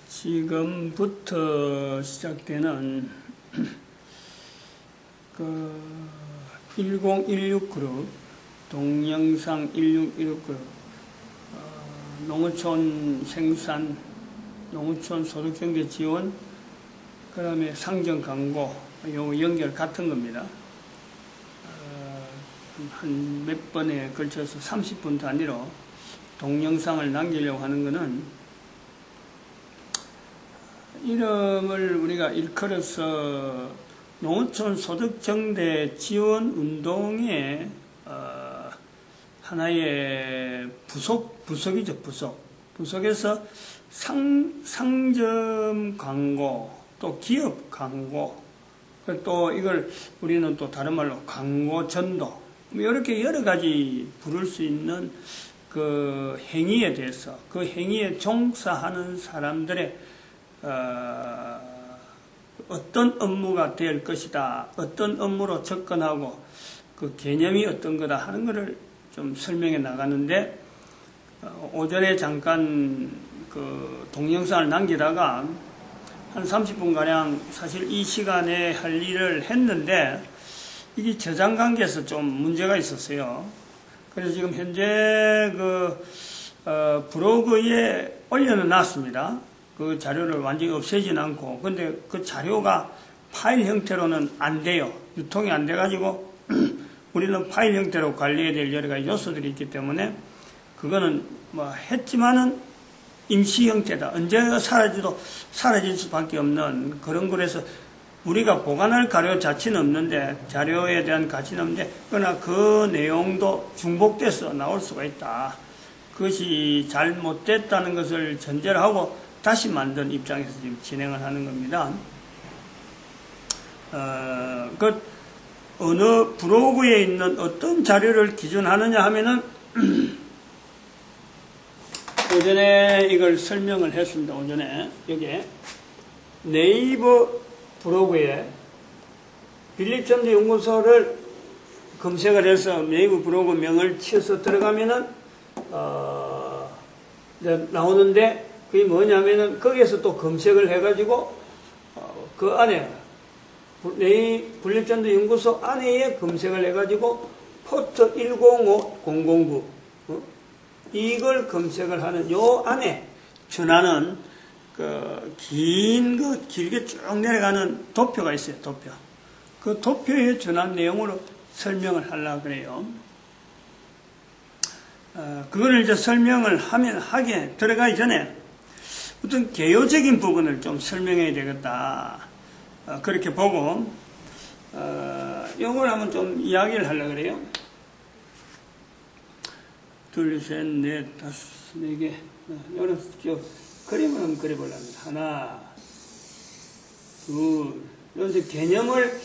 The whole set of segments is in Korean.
지금부터 시작되는 그 1016 그룹, 동영상 1616 그룹, 농어촌 생산, 농어촌 소득경제 지원, 그 다음에 상정 광고, 요 연결 같은 겁니다. 한 몇 번에 걸쳐서 30분 단위로 동영상을 남기려고 하는 것은 이름을 우리가 일컬어서 농어촌 소득정대 지원 운동의 하나의 부속이죠, 부속에서 상점 광고, 또 기업 광고, 또 이걸 우리는 또 다른 말로 광고 전도, 이렇게 여러 가지 부를 수 있는 그 행위에 대해서, 그 행위에 종사하는 사람들의 어떤 업무가 될 것이다, 어떤 업무로 접근하고 그 개념이 어떤 거다 하는 것을 좀 설명해 나가는데, 오전에 잠깐 그 동영상을 남기다가 한 30분가량 사실 이 시간에 할 일을 했는데 이게 저장 관계에서 좀 문제가 있었어요. 그래서 지금 현재 그 브로그에 올려놨습니다. 그 자료를 완전히 없애진 않고, 근데 그 자료가 파일 형태로는 안 돼요. 유통이 안 돼가지고 우리는 파일 형태로 관리해야 될 여러 가지 요소들이 있기 때문에 그거는 뭐 했지만은 임시 형태다. 언제 사라질 수밖에 없는 그런 거라서 우리가 보관할 자료 자체는 없는데, 자료에 대한 가치는 없는데, 그러나 그 내용도 중복돼서 나올 수가 있다. 그것이 잘못됐다는 것을 전제로 하고 다시 만든 입장에서 지금 진행을 하는 겁니다. 어느 브로그에 있는 어떤 자료를 기준하느냐 하면은, 오전에 이걸 설명을 했습니다. 오전에. 여기에. 네이버 브로그에 빌립존대 연구소를 검색을 해서 네이버 브로그 명을 치어서 들어가면은, 나오는데, 그게 뭐냐면은, 거기에서 또 검색을 해가지고, 그 안에, 빌립존대 연구소 안에 검색을 해가지고, 포트 105009, 이걸 검색을 하는 요 안에 준하는 길게 쭉 내려가는 도표가 있어요, 도표. 그 도표에 준한 내용으로 설명을 하려고 그래요. 그거를 이제 설명을 하게 들어가기 전에 어떤 개요적인 부분을 좀 설명해야 되겠다. 그렇게 보고, 요걸 한번 좀 이야기를 하려고 그래요. 둘, 셋, 넷, 다섯, 네 개. 요런 그림을 한번 그려보려합니다. 하나, 둘. 이런 개념을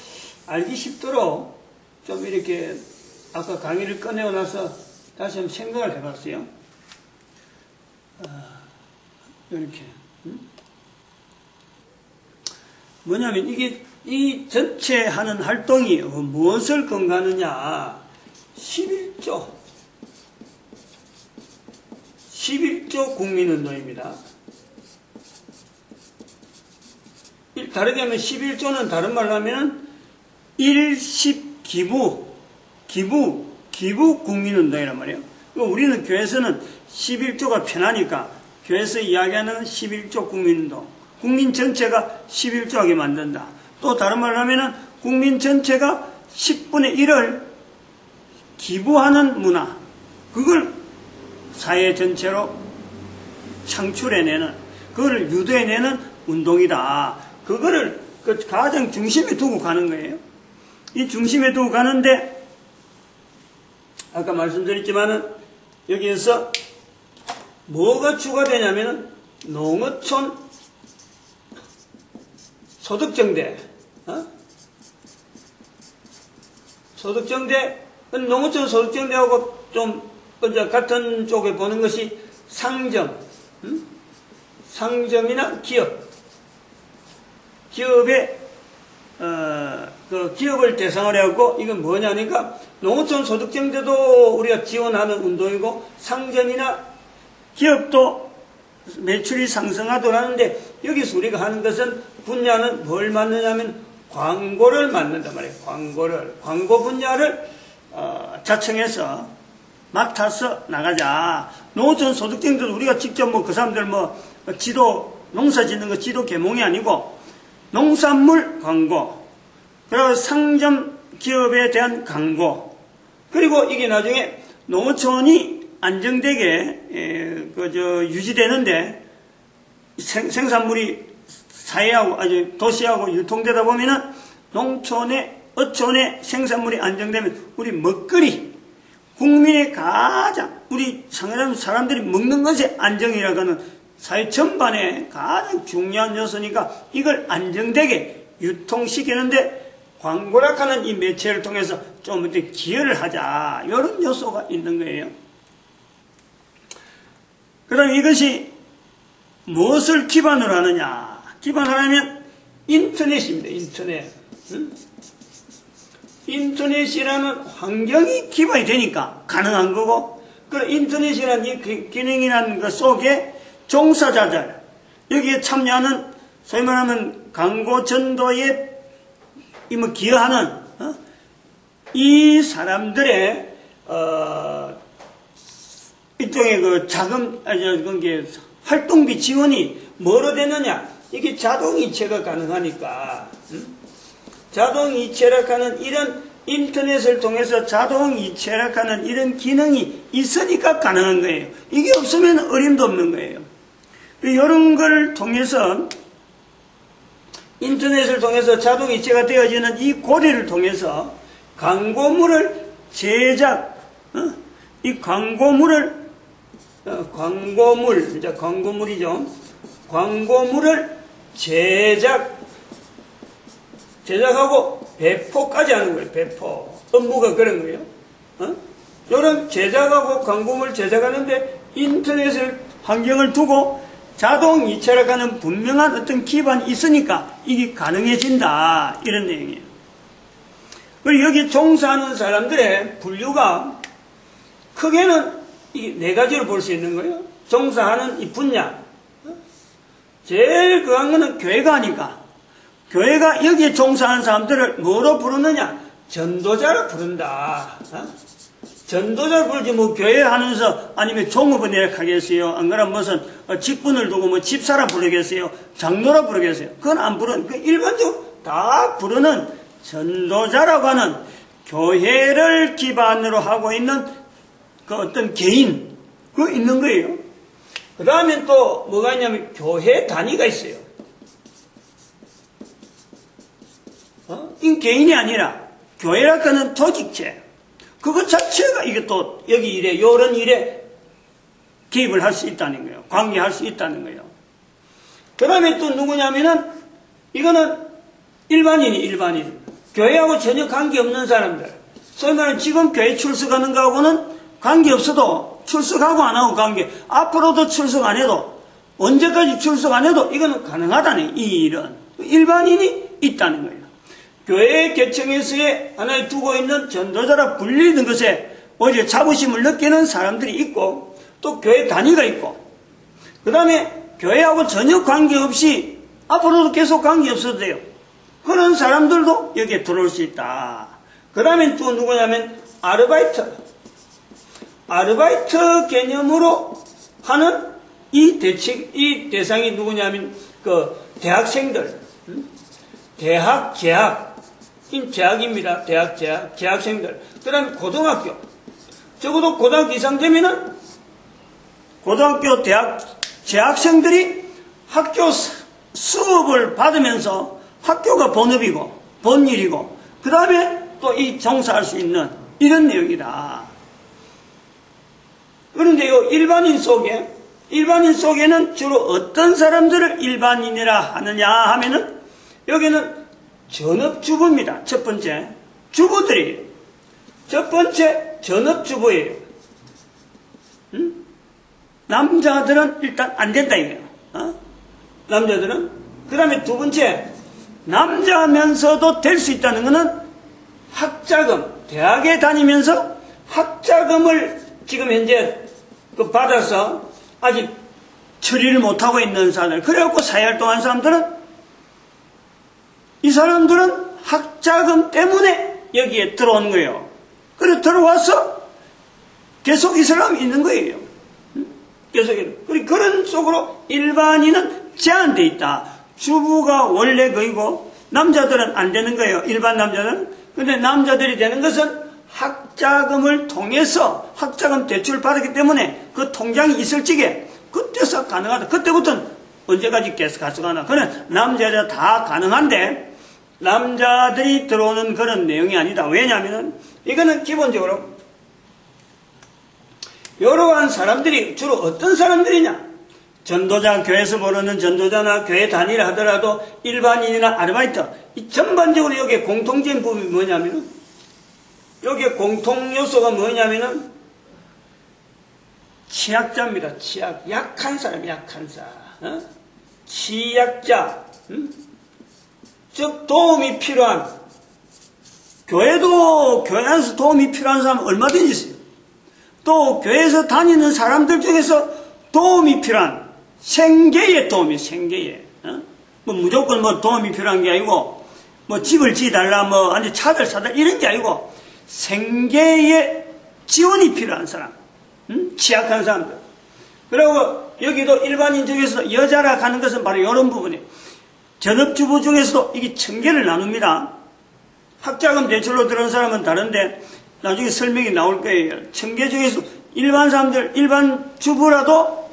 알기 쉽도록 좀 이렇게 아까 강의를 꺼내고 나서 다시 한번 생각을 해봤어요. 이렇게. 뭐냐면 이게 이 전체 하는 활동이 무엇을 근거하느냐. 11조 국민운동입니다. 다르게 하면 11조는 다른 말로 하면 일십 기부 국민운동이란 말이에요. 우리는 교회에서는 11조가 편하니까 교회에서 이야기하는 11조 국민운동, 국민 전체가 11조하게 만든다. 또 다른 말로 하면은 국민 전체가 10분의 1을 기부하는 문화, 그걸 사회 전체로 창출해내는, 그거를 유도해내는 운동이다. 그거를 그 가장 중심에 두고 가는 거예요. 이 중심에 두고 가는데, 아까 말씀드렸지만은, 여기에서 뭐가 추가되냐면은, 농어촌 소득정대, 소득정대, 농어촌 소득정대하고 좀 같은 쪽에 보는 것이 상점, 상점이나 기업의 그 기업을 대상으로 하고, 이건 뭐냐니까 농어촌 소득정대도 우리가 지원하는 운동이고, 상점이나 기업도 매출이 상승하도록 하는데 여기서 우리가 하는 것은 분야는 뭘 맡느냐면 광고를 맡는단 말이에요. 광고 분야를 자청해서 맡아서 나가자. 노전 소득증들 우리가 직접 그 사람들 지도 농사 짓는 거 지도 계몽이 아니고 농산물 광고, 그리고 상점 기업에 대한 광고, 그리고 이게 나중에 농어촌이 안정되게 유지되는데 생산물이 사회하고 도시하고 유통되다 보면은 농촌에 어촌에 생산물이 안정되면 우리 먹거리 국민의 가장 우리 사람들이 먹는 것의 안정이라고 하는 사회 전반에 가장 중요한 요소니까 이걸 안정되게 유통시키는데 광고라 하는 이 매체를 통해서 좀 이렇게 기여를 하자, 이런 요소가 있는 거예요. 그럼 이것이 무엇을 기반으로 하느냐? 기반하려면 인터넷입니다. 인터넷. 인터넷이라는 환경이 기반이 되니까 가능한 거고, 그 인터넷이라는 이 기능이라는 것 속에 종사자들, 여기에 참여하는 소위 말하면 광고 전도에 기여하는 이 사람들의 일종의 자금, 활동비 지원이 뭐로 되느냐? 이게 자동이체가 가능하니까, 자동이체락하는 이런 인터넷을 통해서 자동이체락하는 이런 기능이 있으니까 가능한 거예요. 이게 없으면 어림도 없는 거예요. 이런 걸 통해서, 인터넷을 통해서 자동이체가 되어지는 이 고리를 통해서 광고물을 제작, 이 광고물을 광고물이죠. 광고물을 제작하고 배포까지 하는 거예요. 배포. 업무가 그런 거예요. 이런 제작하고 광고물 제작하는데 인터넷을 환경을 두고 자동 이체락하는 분명한 어떤 기반이 있으니까 이게 가능해진다. 이런 내용이에요. 그리고 여기 종사하는 사람들의 분류가 크게는 이 네 가지로 볼 수 있는 거예요. 종사하는 이 분야. 제일 그한 거는 교회가 아니까. 교회가 여기에 종사하는 사람들을 뭐로 부르느냐? 전도자로 부른다. 전도자로 부르지 교회 하면서 아니면 종업원 하겠어요? 안 그러면 무슨 직분을 두고 집사라 부르겠어요? 장로라 부르겠어요? 그건 안 부르는, 일반적으로 다 부르는 전도자라고 하는 교회를 기반으로 하고 있는 그 어떤 개인, 그거 있는 거예요. 그 다음에 또 뭐가 있냐면 교회 단위가 있어요. 이 개인이 아니라 교회라고 하는 조직체, 그것 자체가 이게 또 여기 일에, 요런 일에 개입을 할 수 있다는 거예요. 관계할 수 있다는 거예요. 그 다음에 또 누구냐면은 이거는 일반인. 교회하고 전혀 관계없는 사람들. 소위 말하는 지금 교회 출석하는 거하고는 관계없어도 출석하고 안 하고 관계, 앞으로도 출석 안 해도, 언제까지 출석 안 해도 이거는 가능하다는, 이 일은. 일반인이 있다는 거예요. 교회 개청에서의 하나에 두고 있는 전도자라 불리는 것에 오히려 자부심을 느끼는 사람들이 있고, 또 교회 단위가 있고, 그 다음에 교회하고 전혀 관계없이 앞으로도 계속 관계없어도 돼요. 그런 사람들도 여기에 들어올 수 있다. 그 다음에 또 누구냐면 아르바이트 개념으로 하는 이 대상이 누구냐면 대학생들, 재학입니다. 재학생들. 그 다음에 고등학교. 적어도 고등학교 이상 되면은 고등학교, 재학생들이 학교 수업을 받으면서 학교가 본업이고, 본일이고, 그 다음에 또 이 종사할 수 있는 이런 내용이다. 그런데 이 일반인 속에는 주로 어떤 사람들을 일반인이라 하느냐 하면은 여기는 전업주부입니다. 첫 번째. 주부들이에요. 첫 번째 전업주부예요. 남자들은 일단 안 된다 이거예요. 남자들은. 그 다음에 두 번째, 남자면서도 될 수 있다는 것은 학자금, 대학에 다니면서 학자금을 지금 현재 받아서 아직 처리를 못하고 있는 사람들. 그래갖고 사회활동하는 사람들은, 이 사람들은 학자금 때문에 여기에 들어온 거예요. 그래서 들어와서 계속 이슬람이 있는 거예요. 계속. 그리고 그런 속으로 일반인은 제한되어 있다. 주부가 원래 거이고, 남자들은 안 되는 거예요. 일반 남자는. 근데 남자들이 되는 것은 학자금을 통해서 학자금 대출을 받았기 때문에 그 통장이 있을 적에 그때서 가능하다. 그때부터는 언제까지 계속 가능하다. 그는 남자들 다 가능한데 남자들이 들어오는 그런 내용이 아니다. 왜냐하면 이거는 기본적으로 이러한 사람들이 주로 어떤 사람들이냐? 전도자, 교회에서 모르는 전도자나 교회 다니라 하더라도 일반인이나 아르바이트, 이 전반적으로 여기에 공통된 부분이 뭐냐면은, 여기에 공통 요소가 뭐냐면은, 취약자입니다. 취약. 약한 사람, 약한 사람. 취약자. 즉, 도움이 필요한, 교회 안에서 도움이 필요한 사람은 얼마든지 있어요. 또, 교회에서 다니는 사람들 중에서 도움이 필요한, 생계의 도움이, 생계의. 뭐 무조건 뭐 도움이 필요한 게 아니고, 뭐 집을 지달라, 뭐, 아니 차를 사달라, 이런 게 아니고, 생계의 지원이 필요한 사람. 취약한 사람들. 그리고 여기도 일반인 중에서 여자라 하는 것은 바로 이런 부분이에요. 전업주부 중에서도 이게 층계를 나눕니다. 학자금 대출로 들어온 사람은 다른데, 나중에 설명이 나올 거예요. 층계 중에서 일반 사람들, 일반 주부라도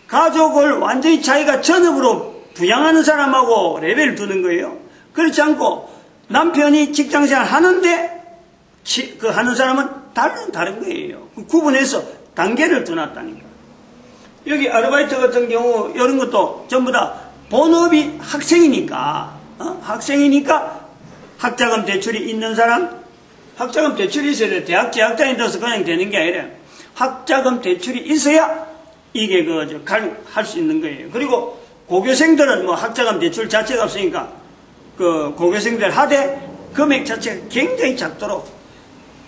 가족을 완전히 자기가 전업으로 부양하는 사람하고 레벨을 두는 거예요. 그렇지 않고 남편이 직장생활 하는데 그 하는 사람은 다른 거예요. 구분해서 단계를 두놨다니까. 여기 아르바이트 같은 경우 이런 것도 전부 다 본업이 학생이니까 학생이니까 학자금 대출이 있는 사람, 학자금 대출이 있어야 돼. 대학 재학장이 돼서 그냥 되는 게 아니라 학자금 대출이 있어야 이게 할 수 있는 거예요. 그리고 고교생들은 뭐 학자금 대출 자체가 없으니까 그 고교생들 하되 금액 자체가 굉장히 작도록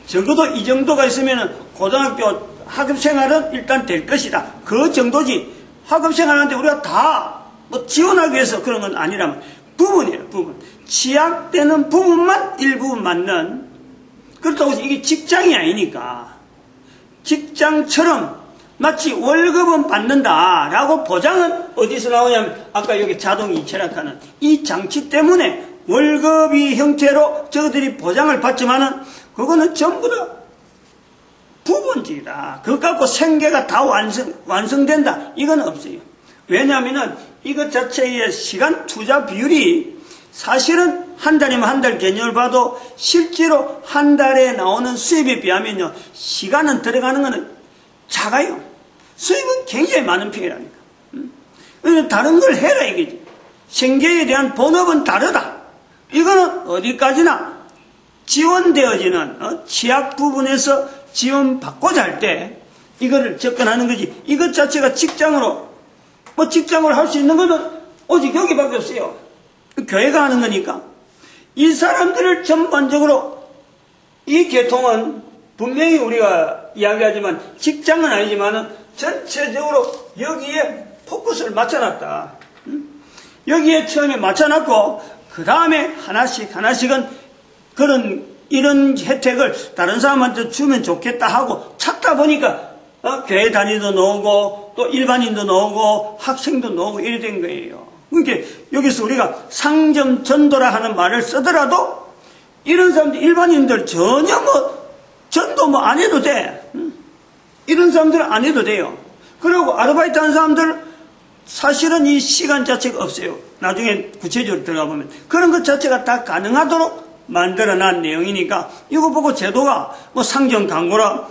적어도 이 정도가 있으면 고등학교 학업생활은 일단 될 것이다. 그 정도지. 학업생활하는데 우리가 다 뭐 지원하기 위해서 그런 건 아니라면 부분이에요. 부분. 취약되는 부분만 일부분 맞는. 그렇다고 해서 이게 직장이 아니니까 직장처럼 마치 월급은 받는다라고 보장은 어디서 나오냐면 아까 여기 자동이체락하는 이 장치 때문에 월급이 형태로 저들이 보장을 받지만은 그거는 전부 다 부분적이다. 그것 갖고 생계가 다 완성된다. 이건 없어요. 왜냐하면은 이것 자체의 시간 투자 비율이 사실은 한 달이면 한 달 개념을 봐도 실제로 한 달에 나오는 수입에 비하면요 시간은 들어가는 거는 작아요. 수입은 굉장히 많은 편이라니까. 다른 걸 해라 이거지. 생계에 대한 본업은 다르다. 이거는 어디까지나 지원되어지는 취약 부분에서 지원받고자 할 때 이거를 접근하는 거지. 이것 자체가 직장으로 직장을 할 수 있는 것은 오직 여기밖에 없어요. 교회가 하는 거니까. 이 사람들을 전반적으로 이 계통은 분명히 우리가 이야기하지만 직장은 아니지만 전체적으로 여기에 포커스를 맞춰놨다. 여기에 처음에 맞춰놨고 그 다음에 하나씩은 이런 혜택을 다른 사람한테 주면 좋겠다 하고 찾다 보니까 교회 다니도 나오고 또 일반인도 나오고 학생도 나오고 이래 된 거예요. 그러니까 여기서 우리가 상점 전도라 하는 말을 쓰더라도 이런 사람들 일반인들 전혀 전도 안 해도 돼. 이런 사람들은 안 해도 돼요. 그리고 아르바이트 하는 사람들 사실은 이 시간 자체가 없어요. 나중에 구체적으로 들어가 보면 그런 것 자체가 다 가능하도록 만들어난 내용이니까 이거 보고 제도가 상점 광고라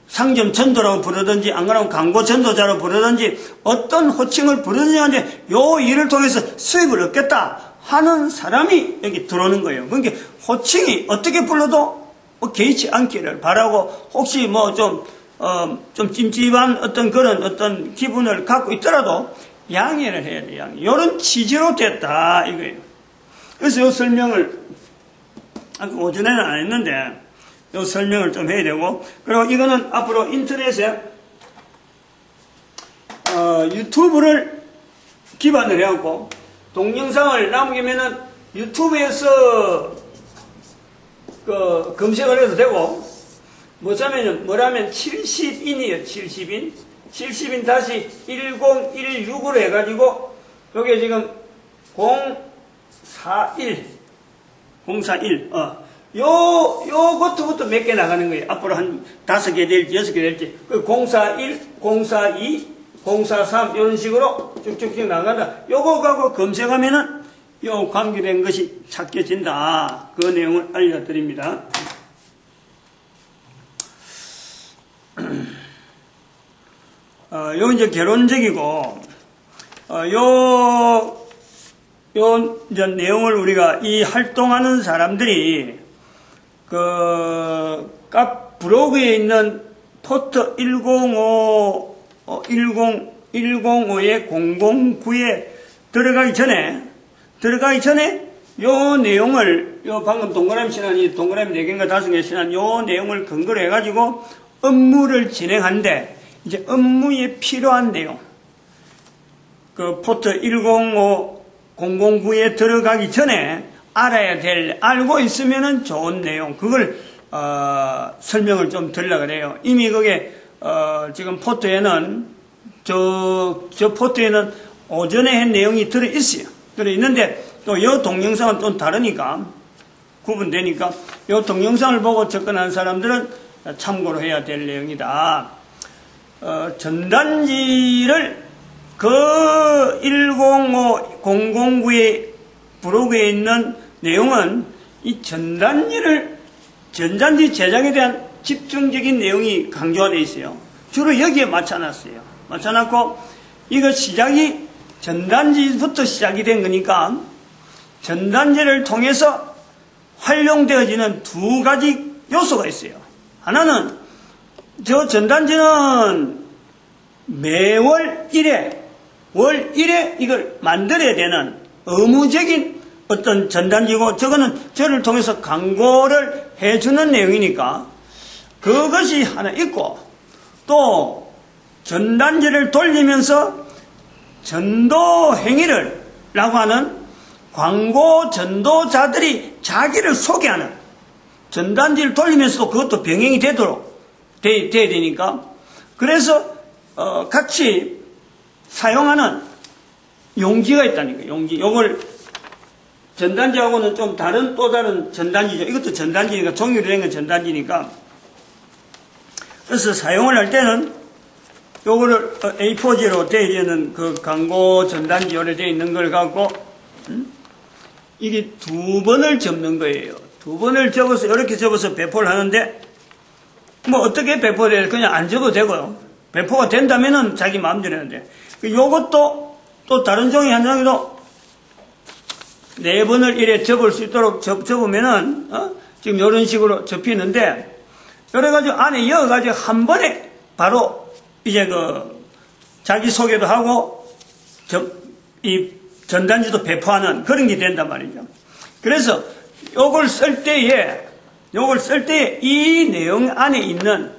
상점 전도라고 부르든지 안 그러면 광고 전도자로 부르든지 어떤 호칭을 부르든지 하는데 요 일을 통해서 수입을 얻겠다 하는 사람이 여기 들어오는 거예요. 그러니까 호칭이 어떻게 불러도 개의치 않기를 바라고 혹시 좀 찜찜한 어떤 기분을 갖고 있더라도 양해를 해야 돼요. 양해. 이런 취지로 됐다 이거예요. 그래서 이 설명을 오전에는 안 했는데 이 설명을 좀 해야 되고 그리고 이거는 앞으로 인터넷에 유튜브를 기반으로 해갖고 동영상을 남기면은 유튜브에서 검색을 해도 되고, 뭐라면 70인이에요. 70인. 70인 다시 1016으로 해가지고, 여기 지금 041. 요것부터 몇 개 나가는 거예요. 앞으로 한 5개 될지 6개 될지. 041, 042, 043 이런 식으로 쭉쭉쭉 나간다. 요거 갖고 검색하면은 요 관계된 것이 찾겨진다. 그 내용을 알려드립니다. 요 이제 개론적이고, 이제 내용을 우리가 이 활동하는 사람들이 브로그에 있는 포트 105의 009에 들어가기 전에 요 내용을, 방금 동그라미 친한 이 동그라미 4개인가 5개 친한 요 내용을 근거로 해가지고 업무를 진행하는데, 이제 업무에 필요한 내용, 포트 009에 들어가기 전에 알아야 될, 알고 있으면은 좋은 내용, 그걸 설명을 좀 드리려고 그래요. 이미 그게 지금 포트에는 저 포트에는 오전에 한 내용이 들어있어요. 들어있는데 또 이 동영상은 좀 다르니까, 구분되니까 이 동영상을 보고 접근하는 사람들은 참고로 해야 될 내용이다. 전단지를 009의 브로그에 있는 내용은 이 전단지 제작에 대한 집중적인 내용이 강조가 되어 있어요. 주로 여기에 맞춰놨어요. 맞춰놨고, 이거 전단지부터 시작이 된 거니까, 전단지를 통해서 활용되어지는 2가지 요소가 있어요. 하나는, 저 전단지는 매월 1회, 월 1회 이걸 만들어야 되는 의무적인 어떤 전단지고, 저를 통해서 광고를 해주는 내용이니까, 그것이 하나 있고, 또, 전단지를 돌리면서 전도 행위를, 라고 하는 광고 전도자들이 자기를 소개하는, 전단지를 돌리면서도 그것도 병행이 돼야 되니까, 그래서, 같이 사용하는 용지가 있다니까, 용지. 요걸 전단지하고는 좀 또 다른 전단지죠. 이것도 전단지니까, 종이로 된 건 전단지니까. 그래서 사용을 할 때는 요거를 A4지로 되어 있는 그 광고 전단지 요래 되어 있는 걸 갖고, 이게 2번을 접는 거예요. 2번을 접어서, 이렇게 접어서 배포를 하는데, 어떻게 배포돼요? 그냥 안 접어도 되고요. 배포가 된다면은 자기 마음대로 하는데, 요것도 또 다른 종이 한 장에도 4번을 이래 접을 수 있도록 접으면은, 지금 이런 식으로 접히는데, 그래가지고 안에 이어가지고 한 번에 바로 이제 자기 소개도 하고, 이 전단지도 배포하는 그런 게 된단 말이죠. 그래서 요걸 쓸 때에 이 내용 안에 있는,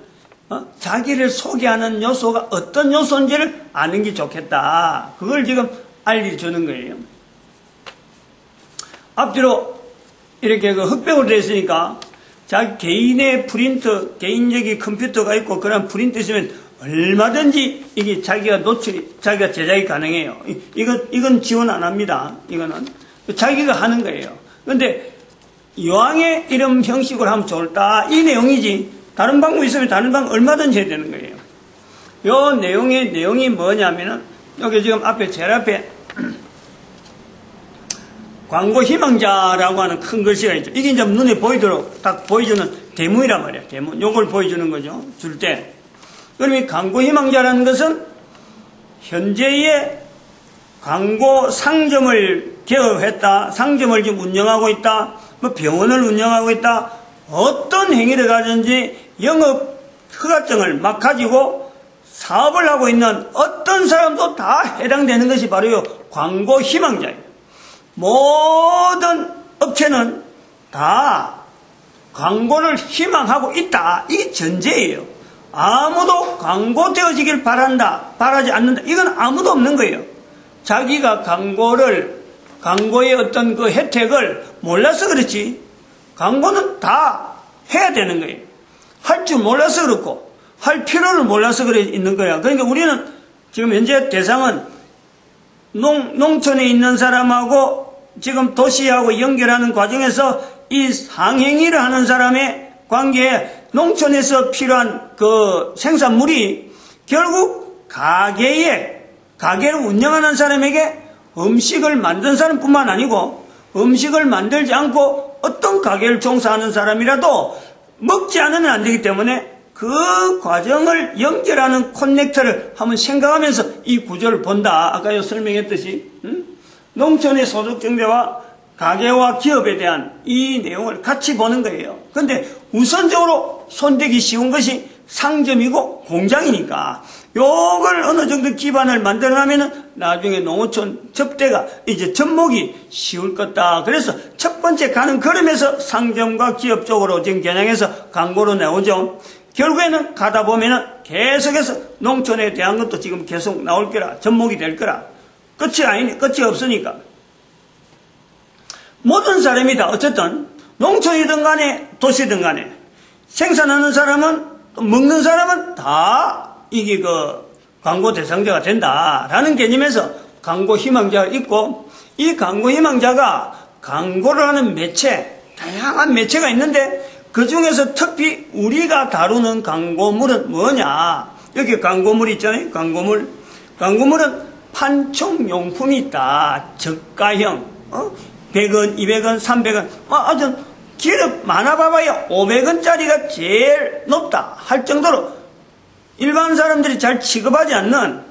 자기를 소개하는 요소가 어떤 요소인지를 아는 게 좋겠다. 그걸 지금 알려주는 거예요. 앞뒤로 이렇게 흑백으로 되어 있으니까 자기 개인의 개인적인 컴퓨터가 있고 그런 프린트 있으면 얼마든지 이게 자기가 제작이 가능해요. 이건 지원 안 합니다. 이거는 자기가 하는 거예요. 그런데 이왕에 이런 형식으로 하면 좋다. 이 내용이지. 다른 방법이 있으면 다른 방법 얼마든지 해야 되는 거예요. 요 내용이 뭐냐면은, 여기 지금 제일 앞에, 광고 희망자라고 하는 큰 글씨가 있죠. 이게 이제 눈에 보이도록 딱 보여주는 대문이란 말이에요. 대문. 요걸 보여주는 거죠. 줄 때. 그러면 광고 희망자라는 것은 현재의 광고 상점을 개업했다. 상점을 지금 운영하고 있다. 병원을 운영하고 있다. 어떤 행위를 가든지 영업 허가증을 막 가지고 사업을 하고 있는 어떤 사람도 다 해당되는 것이 바로 광고 희망자예요. 모든 업체는 다 광고를 희망하고 있다. 이게 전제예요. 아무도 광고되어지길 바라지 않는다. 이건 아무도 없는 거예요. 자기가 광고의 어떤 그 혜택을 몰라서 그렇지, 광고는 다 해야 되는 거예요. 할 줄 몰라서 그렇고, 할 필요를 몰라서 그래 있는 거야. 그러니까 우리는 지금 현재 대상은 농촌에 있는 사람하고 지금 도시하고 연결하는 과정에서 이 상행위를 하는 사람의 관계에 농촌에서 필요한 그 생산물이 결국 가게를 운영하는 사람에게 음식을 만든 사람뿐만 아니고 음식을 만들지 않고 어떤 가게를 종사하는 사람이라도 먹지 않으면 안 되기 때문에 그 과정을 연결하는 커넥터를 한번 생각하면서 이 구조를 본다. 아까 설명했듯이 농촌의 소득증대와 가게와 기업에 대한 이 내용을 같이 보는 거예요. 그런데 우선적으로 손대기 쉬운 것이 상점이고 공장이니까 요걸 어느 정도 기반을 만들어가면은 나중에 농어촌 접대가 이제 접목이 쉬울 거다. 그래서 첫 번째 가는 걸음에서 상점과 기업 쪽으로 지금 겨냥해서 광고로 나오죠. 결국에는 가다 보면은 계속해서 농촌에 대한 것도 지금 계속 나올 거라, 접목이 될 거라. 끝이 없으니까. 모든 사람이 다 어쨌든 농촌이든 간에 도시든 간에 생산하는 사람은 또 먹는 사람은 다 이게 그 광고 대상자가 된다라는 개념에서 광고 희망자가 있고, 이 광고 희망자가 광고를 하는 매체, 다양한 매체가 있는데 그 중에서 특히 우리가 다루는 광고물은 뭐냐? 여기 광고물 있잖아요. 광고물은 판촉용품이 있다. 저가형, 100원, 200원, 300원, 아주 기업 많아봐봐야 500원짜리가 제일 높다 할 정도로 일반 사람들이 잘 취급하지 않는,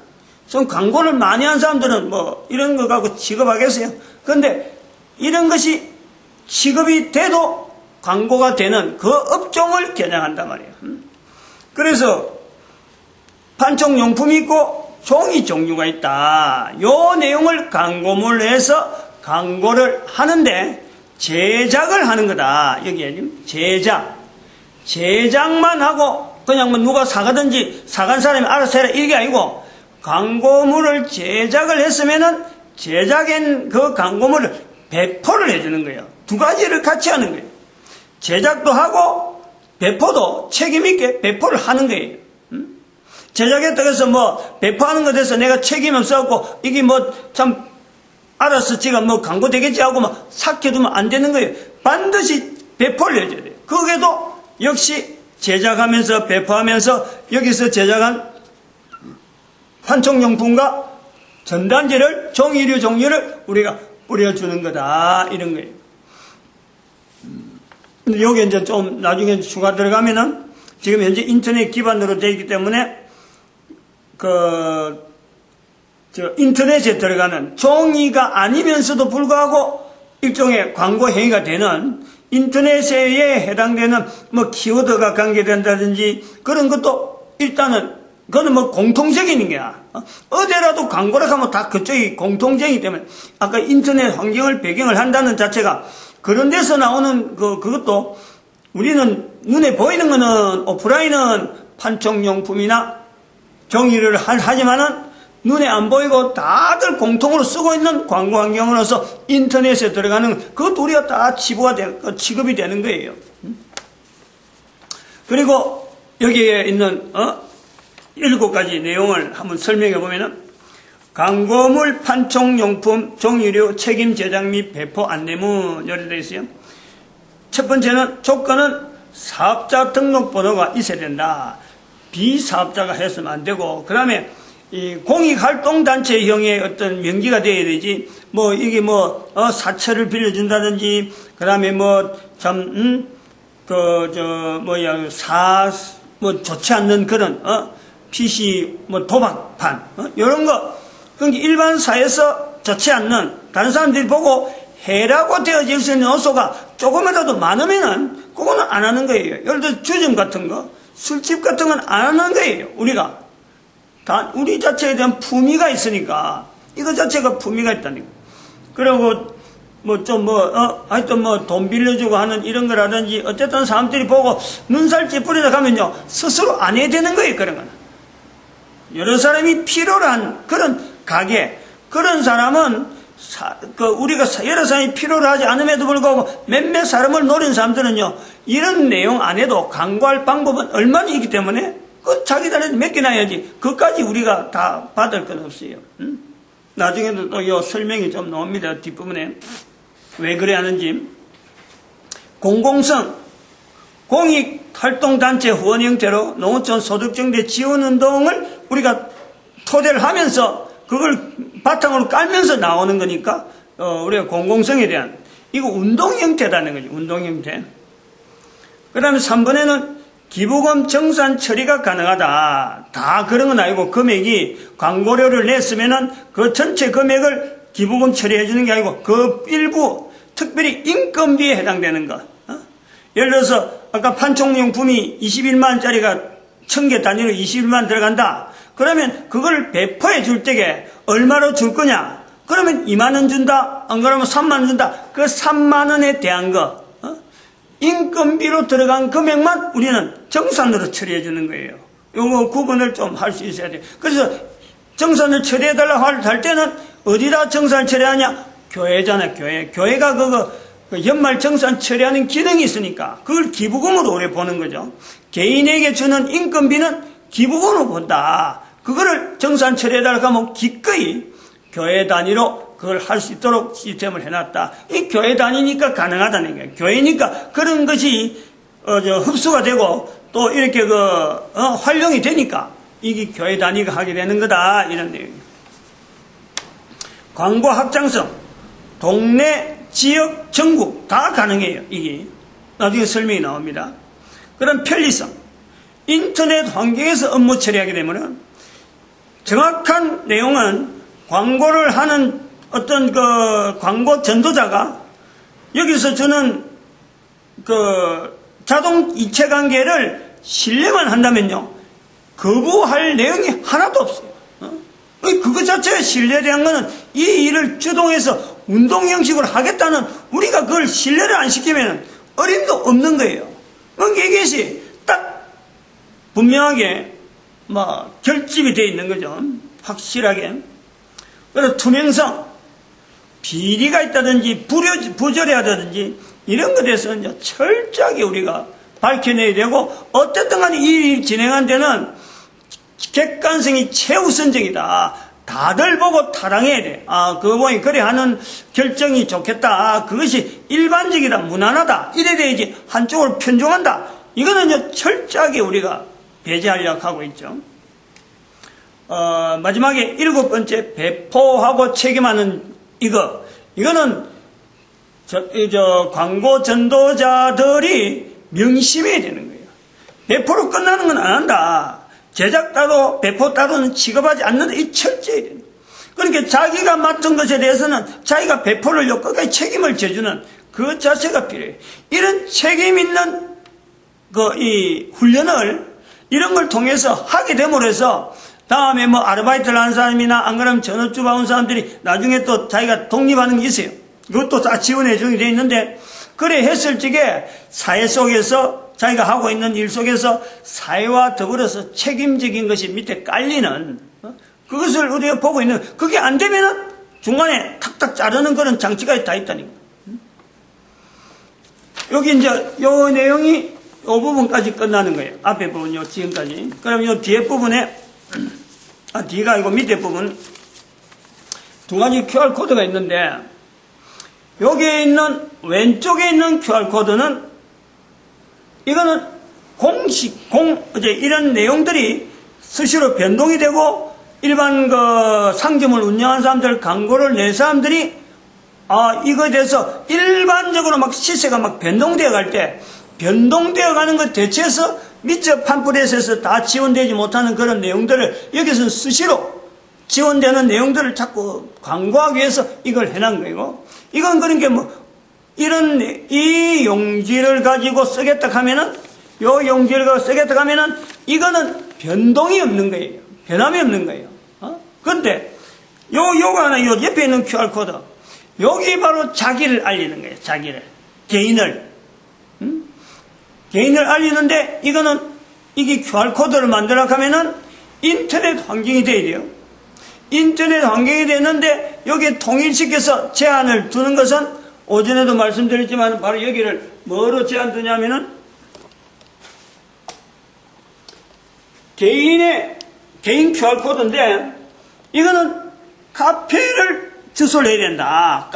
좀 광고를 많이 한 사람들은 뭐 이런 거 갖고 취급하겠어요. 그런데 이런 것이 취급이 돼도 광고가 되는 그 업종을 겨냥한단 말이에요. 그래서 판촉용품이 있고 종이 종류가 있다. 요 내용을 광고물로 해서 광고를 하는데 제작을 하는 거다. 여기에 제작만 하고 그냥 뭐 누가 사가든지 사간 사람이 알아서 해라 이게 아니고, 광고물을 제작을 했으면은 제작한 그 광고물을 배포를 해주는 거예요. 두 가지를 같이 하는 거예요. 제작도 하고 배포도 책임있게 배포를 하는 거예요. 제작했다고 해서 뭐 배포하는 것에 대해서 내가 책임 없어갖고 이게 뭐 참 알아서 지가 뭐 광고 되겠지 하고 막 삭혀두면 안 되는 거예요. 반드시 배포를 해줘야 돼요. 거기에도 역시 제작하면서 배포하면서 여기서 제작한 판촉용품과 전단지를, 종이를 우리가 뿌려주는 거다. 이런 거예요. 근데 여기 이제 좀 나중에 추가 들어가면은 지금 현재 인터넷 기반으로 되어 있기 때문에 인터넷에 들어가는 종이가 아니면서도 불구하고 일종의 광고 행위가 되는 인터넷에 해당되는 뭐 키워드가 관계된다든지 그런 것도 일단은 그거는 뭐 공통적인 게야. 어디라도 광고를 하면 다 그쪽이 공통적이기 때문에 아까 인터넷 환경을 배경을 한다는 자체가 그런 데서 나오는 그것도 우리는 눈에 보이는 거는 오프라인은 판촉용품이나 종이를 하지만은 눈에 안 보이고 다들 공통으로 쓰고 있는 광고 환경으로서 인터넷에 들어가는 그것도 우리가 다 취급이 되는 거예요. 그리고 여기에 있는 7가지 내용을 한번 설명해 보면은 광고물, 판촉용품, 종이류, 책임 제작 및 배포 안내문 이렇게 되어 있어요. 첫 번째는 조건은 사업자 등록번호가 있어야 된다. 비사업자가 했으면 안 되고, 그 다음에 이 공익활동단체형의 어떤 명기가 되어야 되지, 뭐, 이게 뭐, 사채를 빌려준다든지, 그 다음에 뭐, 좋지 않는 그런, PC, 도박판, 이런 거, 그러니까 일반 사회에서 좋지 않는, 다른 사람들이 보고 해라고 되어질 수 있는 요소가 조금이라도 많으면은, 그거는 안 하는 거예요. 예를 들어 주점 같은 거, 술집 같은 건 안 하는 거예요, 우리가. 우리 자체에 대한 품위가 있으니까 이거 자체가 품위가 있다니까. 그리고 하여튼 돈 빌려주고 하는 이런 거라든지, 어쨌든 사람들이 보고 눈살 찌푸리다 가면요, 스스로 안 해야 되는 거예요, 그런 거는. 여러 사람이 필요로 한 그런 가게, 그런 사람은, 우리가 여러 사람이 필요로 하지 않음에도 불구하고 몇몇 사람을 노린 사람들은요, 이런 내용 안 해도 광고할 방법은 얼마나 있기 때문에, 자기들한테 맡겨놔야지. 그것까지 우리가 다 받을 건 없어요. 나중에도 또 요 설명이 좀 나옵니다. 뒷부분에. 왜 그래 하는지. 공공성, 공익활동단체 후원 형태로 농어촌 소득정대 지원운동을 우리가 토대를 하면서 그걸 바탕으로 깔면서 나오는 거니까 우리가 공공성에 대한 이거 운동 형태라는 거죠. 운동 형태. 그 다음에 3번에는 기부금 정산 처리가 가능하다. 다 그런 건 아니고 금액이 광고료를 냈으면은 그 전체 금액을 기부금 처리해 주는 게 아니고 그 일부 특별히 인건비에 해당되는 거. 예를 들어서 아까 판촉용품이 21만원짜리가 1000개 단위로 21만 들어간다. 그러면 그걸 배포해 줄 때에 얼마로 줄 거냐? 그러면 2만원 준다. 안 그러면 3만원 준다. 그 3만원에 대한 거. 인건비로 들어간 금액만 우리는 정산으로 처리해 주는 거예요. 요거 구분을 좀 할 수 있어야 돼요. 그래서 정산을 처리해 달라고 할 때는 어디다 정산을 처리하냐? 교회잖아요, 교회. 교회가 그 연말 정산 처리하는 기능이 있으니까 그걸 기부금으로 우리 보는 거죠. 개인에게 주는 인건비는 기부금으로 본다. 그거를 정산 처리해 달라고 하면 기꺼이 교회 단위로 그걸 할 수 있도록 시스템을 해놨다. 이 교회 다니니까 가능하다는 거예요. 교회니까 그런 것이 흡수가 되고 또 이렇게 활용이 되니까 이게 교회 단위가 하게 되는 거다. 이런 내용이에요. 광고 확장성, 동네, 지역, 전국 다 가능해요. 이게 나중에 설명이 나옵니다. 그런 편리성, 인터넷 환경에서 업무 처리하게 되면 정확한 내용은 광고를 하는 어떤 광고 전도자가 여기서 주는 자동 이체 관계를 신뢰만 한다면요, 거부할 내용이 하나도 없어요. 그것 자체가 신뢰에 대한 거는 이 일을 주동해서 운동 형식으로 하겠다는 우리가 그걸 신뢰를 안 시키면 어림도 없는 거예요. 그러니까 이것이 딱 분명하게 결집이 되어 있는 거죠. 확실하게. 그래서 투명성, 비리가 있다든지 부조리하다든지 이런 것에 대해서는 철저하게 우리가 밝혀내야 되고, 어쨌든 간에 이 일 진행한 데는 객관성이 최우선적이다. 다들 보고 타당해야 돼. 그거 보니 그래 하는 결정이 좋겠다. 그것이 일반적이다, 무난하다. 이래 돼야지 한쪽을 편중한다. 이거는 철저하게 우리가 배제하려고 하고 있죠. 마지막에 7번째, 배포하고 책임하는 이거는 광고 전도자들이 명심해야 되는 거예요. 배포로 끝나는 건 안 한다. 제작 따로 배포 따로는 취급하지 않는다. 이 철저해야 됩니다. 그러니까 자기가 맡은 것에 대해서는 자기가 배포를 끝까지 책임을 져주는 그 자체가 필요해요. 이런 책임 있는 이 훈련을 이런 걸 통해서 하게 됨으로 해서 다음에 아르바이트를 하는 사람이나 안 그러면 전업주부 하는 사람들이 나중에 또 자기가 독립하는 게 있어요. 그것도 다 지원해 주게 돼 있는데, 그래 했을 적에 사회 속에서 자기가 하고 있는 일 속에서 사회와 더불어서 책임적인 것이 밑에 깔리는 그것을 우리가 보고 있는, 그게 안 되면은 중간에 탁탁 자르는 그런 장치가 다 있다니까. 여기 이제 요 내용이 요 부분까지 끝나는 거예요. 앞에 부분 요 지금까지. 그럼 요 뒤에 부분에 뒤가 아니고 밑에 부분 두 가지 QR코드가 있는데, 여기에 있는 왼쪽에 있는 QR코드는 이거는 이런 내용들이 수시로 변동이 되고 일반 상점을 운영하는 사람들, 광고를 낼 사람들이 이거에 대해서 일반적으로 시세가 변동되어 갈 때 변동되어 가는 것 대체해서 밑에 팜플렛에서 다 지원되지 못하는 그런 내용들을 여기서는 수시로 지원되는 내용들을 자꾸 광고하기 위해서 이걸 해놓은 거고, 이건 그런 게 이 용지를 가지고 쓰겠다 하면은, 요 용지를 가지고 쓰겠다 하면은, 이거는 변동이 없는 거예요. 변함이 없는 거예요. 그런데, 요거 하나, 요 옆에 있는 QR코드. 여기 바로 자기를 알리는 거예요. 자기를. 개인을. 개인을 알리는데 이게 QR코드를 만들어 가면은 인터넷 환경이 돼야 돼요. 인터넷 환경이 되는데 여기에 통일시켜서 제한을 두는 것은 오전에도 말씀드렸지만 바로 여기를 뭐로 제한 두냐면은 개인 QR코드인데 이거는 카페를 주소를 해야 된다.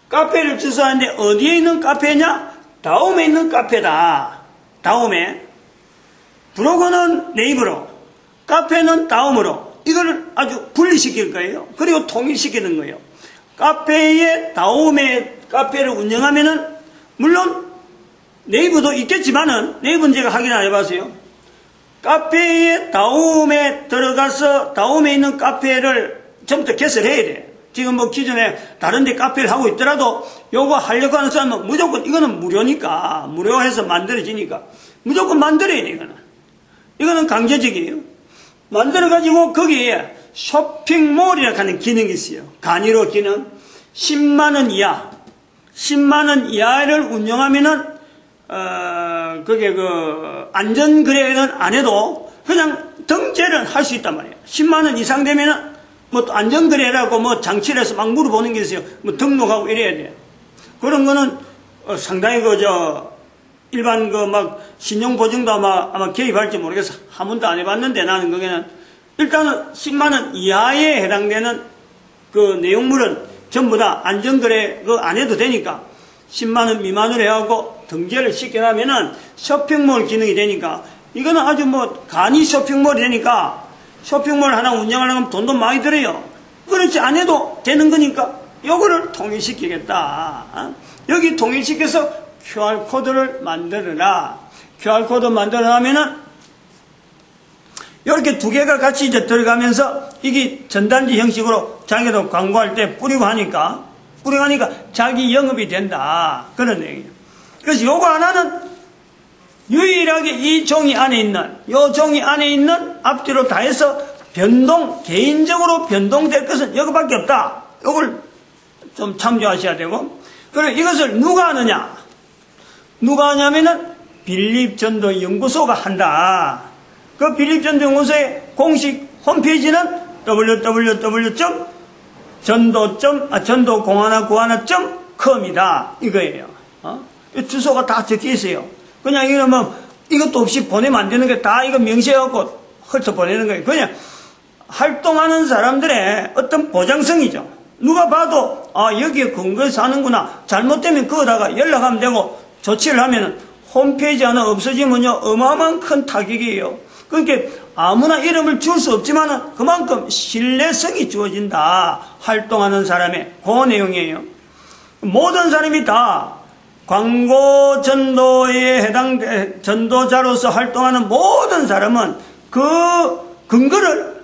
카페를 주소하는데 어디에 있는 카페냐? 다음에 있는 카페다. 다음에. 블로그는 네이버로, 카페는 다음으로. 이걸 아주 분리시킬 거예요. 그리고 통일시키는 거예요. 카페의 다음에 카페를 운영하면은, 물론 네이버도 있겠지만은, 네이버는 제가 확인 안 해봤어요. 카페의 다음에 들어가서 다음에 있는 카페를 전부 다 개설해야 돼. 지금 뭐 기존에 다른 데 카페를 하고 있더라도 요거 하려고 하는 사람은 무조건 이거는 무료니까, 무료해서 만들어지니까 무조건 만들어야 돼. 이거는 강제적이에요. 만들어가지고 거기에 쇼핑몰이라고 하는 기능이 있어요. 간이로 기능. 10만원 이하. 10만원 이하를 운영하면은, 그게 안전거래는 안 해도 그냥 등재를 할 수 있단 말이에요. 10만원 이상 되면은 뭐 또 안전거래라고 뭐 장치를 해서 막 물어보는 게 있어요. 뭐 등록하고 이래야 돼요. 그런 거는 상당히 일반 막 신용보증도 아마 개입할지 모르겠어. 한 번도 안 해봤는데 나는 거기는 일단은 10만원 이하에 해당되는 그 내용물은 전부 다 안전거래 안 해도 되니까 10만원 미만으로 해갖고 등재를 시켜놓으면은 쇼핑몰 기능이 되니까 이거는 아주 간이 쇼핑몰이 되니까 쇼핑몰 하나 운영하려면 돈도 많이 들어요. 그렇지 안 해도 되는 거니까 요거를 통일시키겠다. 여기 통일시켜서 QR코드를 만들어라. QR코드 만들어놓으면은 이렇게 두 개가 같이 이제 들어가면서 이게 전단지 형식으로 자기도 광고할 때 뿌리고 하니까 자기 영업이 된다. 그런 내용이에요. 그래서 요거 하나는 유일하게 이 종이 안에 있는 앞뒤로 다 해서 개인적으로 변동될 것은 이거밖에 없다. 요걸 좀 참조하셔야 되고. 그리고 이것을 누가 하냐면은 빌립전도연구소가 한다. 그 빌립전도연구소의 공식 홈페이지는 전도공하나구하나.com이다. 이거예요. 주소가 다 적혀 있어요. 그냥 이거는 이것도 없이 보내면 안 되는 게 다 이거 명시해갖고 헐쳐 보내는 거예요. 그냥 활동하는 사람들의 어떤 보장성이죠. 누가 봐도 여기에 근거해서 하는구나. 잘못되면 그거다가 연락하면 되고 조치를 하면은 홈페이지 하나 없어지면요 어마어마한 큰 타격이에요. 그러니까 아무나 이름을 줄 수 없지만은 그만큼 신뢰성이 주어진다. 활동하는 사람의 그 내용이에요. 모든 사람이 다 광고 전도에 전도자로서 활동하는 모든 사람은 그 근거를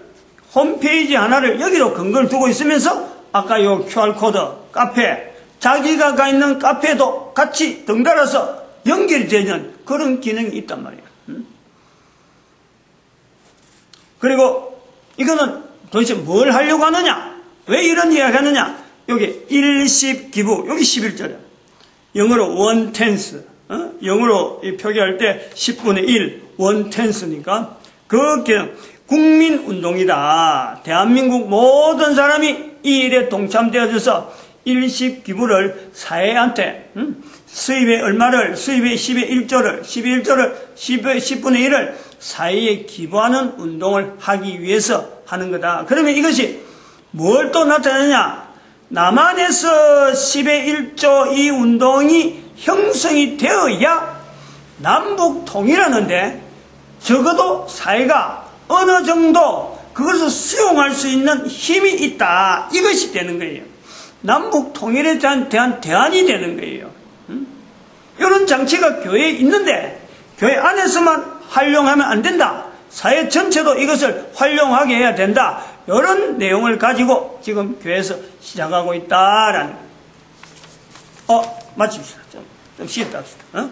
홈페이지 하나를 여기로 근거를 두고 있으면서 아까 요 QR코드 카페 자기가 가 있는 카페도 같이 덩달아서 연결이 되는 그런 기능이 있단 말이에요. 그리고 이거는 도대체 뭘 하려고 하느냐? 왜 이런 이야기 하느냐? 여기 일십기부 여기 11절이야. 영어로 one tenth, 영어로 표기할 때 10분의 1, one tenth니까 그게 국민운동이다. 대한민국 모든 사람이 이 일에 동참되어져서 일십기부를 사회한테 수입의 얼마를 수입의 10의 1조를 10분의 1을 사회에 기부하는 운동을 하기 위해서 하는 거다. 그러면 이것이 뭘 또 나타내느냐? 남한에서 10의 1조 이 운동이 형성이 되어야 남북 통일하는데 적어도 사회가 어느 정도 그것을 수용할 수 있는 힘이 있다. 이것이 되는 거예요. 남북 통일에 대한 대안이 되는 거예요. 이런 장치가 교회에 있는데 교회 안에서만 활용하면 안 된다. 사회 전체도 이것을 활용하게 해야 된다. 이런 내용을 가지고 지금 교회에서 시작하고 있다라는 마칩시다. 좀 쉬었다 합시다.